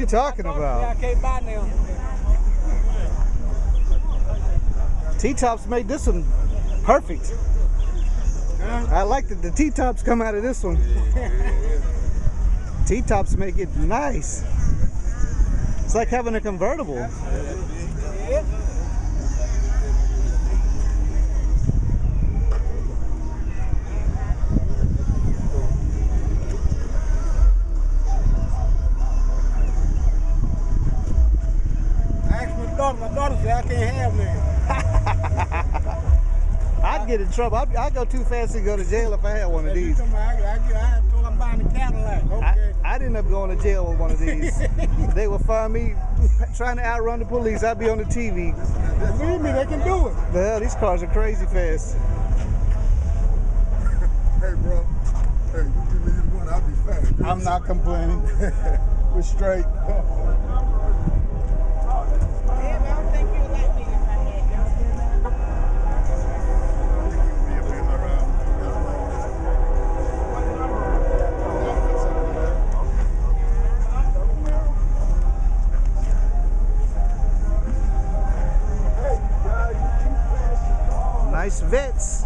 you talking about? I can't buy now. T-tops made this one perfect. I like that the T-tops come out of this one. T-tops make it nice. It's like having a convertible. My daughter said I can't have none. I'd get in trouble. I'd go too fast and go to jail if I had one of these. I told I'm buying a Cadillac. Okay. I'd end up going to jail with one of these. They would find me trying to outrun the police. I'd be on the TV. Believe me, they can do it. The hell, these cars are crazy fast. Hey, bro. Hey, you give me this one, I'll be fast. I'm not complaining. We're straight. Nice Vets.